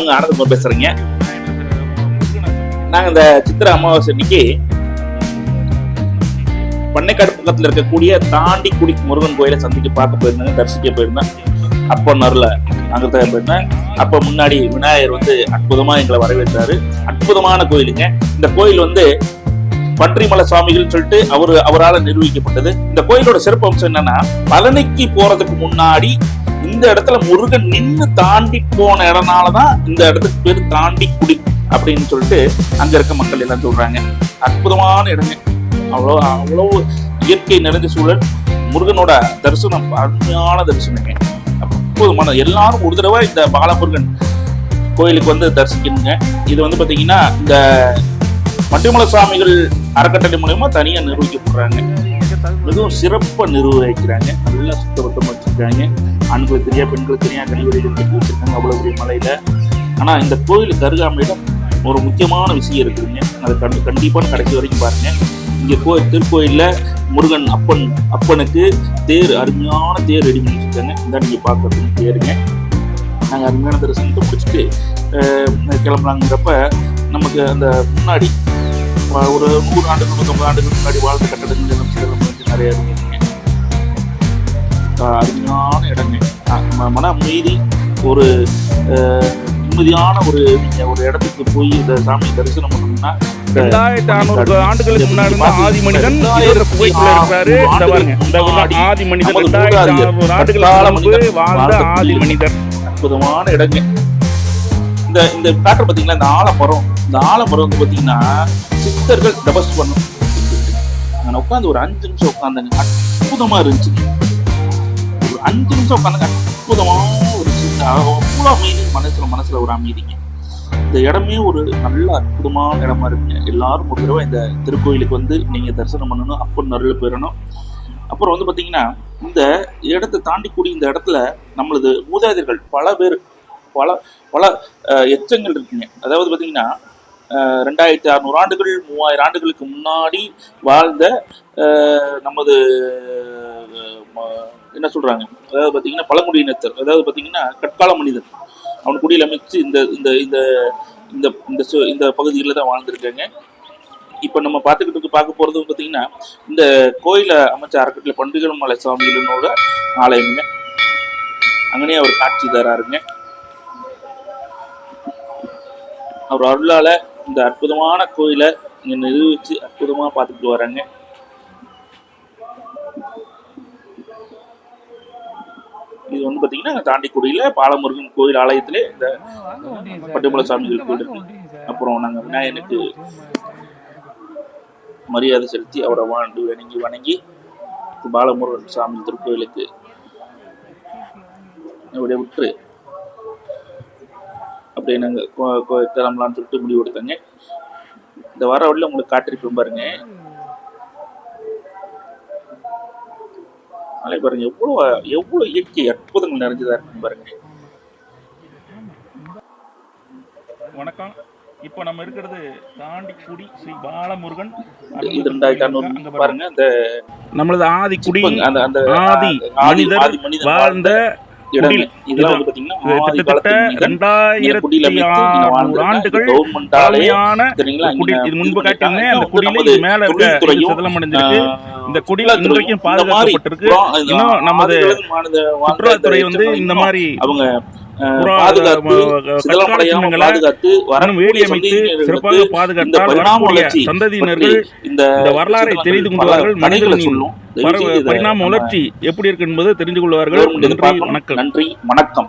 உங்க ஆனந்தகுமார் பேசுறேங்க. நாங்க இந்த சித்திரை அமாவாசை அன்னைக்கு பண்ணைக்காடு பக்கத்துல இருக்கக்கூடிய தாண்டிக்குடி முருகன் கோயிலை சந்திக்க பார்க்க போயிருந்தாங்க, தரிசிக்க போயிருந்தேன். அப்பன்னர்ல அங்க போயிருந்தேன். அப்ப முன்னாடி விநாயகர் வந்து அற்புதமா எங்களை வரவேற்றாரு. அற்புதமான கோயிலுங்க. இந்த கோயில் வந்து பன்றிமலை சுவாமிகள் சொல்லிட்டு அவரால் நிர்வகிக்கப்பட்டது. இந்த கோயிலோட சிறப்பு அம்சம் என்னன்னா, பழனிக்கு போறதுக்கு முன்னாடி இந்த இடத்துல முருகன் நின்று தாண்டி போன இடம்னாலதான் இந்த இடத்துக்கு பேர் தாண்டிக்குடி அப்படின்னு சொல்லிட்டு அங்க இருக்க மக்கள் எல்லாம் சொல்றாங்க. அற்புதமான இடங்க. அவ்வளோ இயற்கை நிறைந்த சூழல். முருகனோட தரிசனம் அருமையான தரிசனங்க. அற்புதமான. எல்லாரும் ஒரு தடவை இந்த பாலமுருகன் கோயிலுக்கு வந்து தரிசிக்கணுங்க. இது வந்து பாத்தீங்கன்னா இந்த பன்றிமலை சுவாமிகள் அறக்கட்டளை மூலமா தனியா நிர்வகிக்கப்படுறாங்க. மிகவும் சிறப்பா நிர்வகிக்கிறாங்க. நல்லா சுத்தபத்தமா வச்சிருக்காங்க. ஆண்களுக்கு தெரியா பெண்களுக்கு தெரியா கழிவறைகள் கட்டி வச்சிருக்காங்க அவ்வளவு பெரிய மலையில. ஆனா இந்த கோயிலுக்கு அருகாமையில ஒரு முக்கியமான விஷயம் இருக்குதுங்க. அதை கண்டிப்பா கடைசி வரைக்கும் பாருங்க. இங்க திருக்கோயில்ல முருகன் அப்பனுக்கு தேர், அருமையான தேர் ரெடி பண்ணி வச்சிருக்காங்க. இந்த நீங்க பார்க்கறதுக்கு தேருங்க. நாங்க அருமையான தரிசனத்தை முடிச்சுட்டு கிளம்பலாங்கிறப்ப நமக்கு அந்த முன்னாடி ஒரு 100 ஆண்டுகள் 150 ஆண்டுகள் முன்னாடி வாழ்ந்த கட்டடங்கள் நிறைய இருக்குங்க. அருமையான இடங்க. மன அமைதி, ஒரு நிம்மதியான ஒரு இடத்துக்கு போய் இந்த சாமி தரிசனம் பண்ணணும்னா 2500 ஆண்டுகளுக்கு முன்னாடி ஆதி மனிதன் இருக்காரு. ஆதி மனிதன் 2500 ஆண்டுகளுக்கு வாழ்ந்த ஆதி மனிதர். அற்புதமான இடங்க. இந்த காற்று பாத்தீங்கன்னா இந்த ஆலமரம் வந்து பாத்தீங்கன்னா சித்தர்கள் தபஸ் பண்ணும். நான் உட்காந்து ஒரு 5 நிமிஷம் உட்காந்தேங்க. அற்புதமா இருந்துச்சு. ஒரு 5 நிமிஷம் உட்காந்துங்க. அற்புதமா ஒரு அவ்வளோ அமைதி, மனசுல ஒரு அமைதிங்க. இந்த இடமே ஒரு நல்ல அற்புதமான இடமா இருக்குங்க. எல்லாரும் ஒரு தடவை இந்த திருக்கோயிலுக்கு வந்து நீங்க தரிசனம் பண்ணணும். அப்பன் அருள் பெறணும். அப்புறம் வந்து பாத்தீங்கன்னா இந்த இடத்தை தாண்டிக்கூடி இந்த இடத்துல நம்மளது மூதாதையர்கள் பல பேர் பல எச்சங்கள் இருக்குங்க. அதாவது பாத்தீங்கன்னா 2600 ஆண்டுகள் 3000 ஆண்டுகளுக்கு முன்னாடி வாழ்ந்த நமது என்ன சொல்றாங்க, அதாவது பாத்தீங்கன்னா பழங்குடியினத்தர், அதாவது பாத்தீங்கன்னா கற்கால மனிதன், அவன் குடியில் அமைச்சு இந்த இந்த இந்த இந்த இந்த பகுதிகளில் தான் வாழ்ந்துருக்காங்க. இப்போ நம்ம பார்க்க போறது பார்த்தீங்கன்னா இந்த கோயிலை அமைச்ச அறக்கட்டளை பன்றிமலை சுவாமிகளோட ஆலயம்ங்க. அங்கனே அவர் காட்சி தராருங்க. அவர் அருளால இந்த அற்புதமான கோயிலை இங்க நிர்வகிச்சு அற்புதமா பார்த்துட்டு வராங்க. இது வந்து பாத்தீங்கன்னா தாண்டிக்குடியில பாலமுருகன் கோயில் ஆலயத்திலே இந்த பன்றிமலை சுவாமிகள் கோயில் இருக்கு. அப்புறம் நாங்க விநாயகனுக்கு மரியாதை செலுத்தி அவரை வணங்கி பாலமுருகன் சாமி திருக்கோயிலுக்கு அப்படியே விட்டு அப்படியே நாங்கள் கிளம்பலான்னு சொல்லிட்டு முடிவு எடுத்தாங்க. இந்த வார வழியில் உங்களுக்கு காட்டிருப்போம் பாருங்க. நாளை பாருங்க எவ்வளவு இயற்கை அற்புதங்கள் நிறைஞ்சதா இருக்கும் பாருங்க. வணக்கம். இப்போ நம்ம இருக்கிறது தாண்டிக்குடி ஸ்ரீ பாலமுருகன். இது 2500 பாருங்க. இந்த நம்மளது ஆதிக்குடி ஆதி மனிதர் வாழ்ந்த இதெல்லாம் பாத்தீங்கன்னா 2600 ஆண்டுகள் பழமையான குடி. இது முன்பு காட்டினேன். அந்த குடியில மேல இருக்க சிதலம் அடைஞ்சிருக்கு. இந்த குடியில இன்றைக்கும் பாதுகாக்கப்பட்டிருக்கு. இன்னும் நமது சுற்றுலாத்துறை வந்து இந்த மாதிரி அவங்க வேலி அமைத்து சிறப்பாக பாதுகாத்தால் சந்ததியினர்கள் இந்த வரலாறை தெரிந்து கொள்வார்கள். மனிதர்களின் பரிணாம வளர்ச்சி எப்படி இருக்கு என்பதை தெரிந்து கொள்வார்கள். நன்றி, வணக்கம்.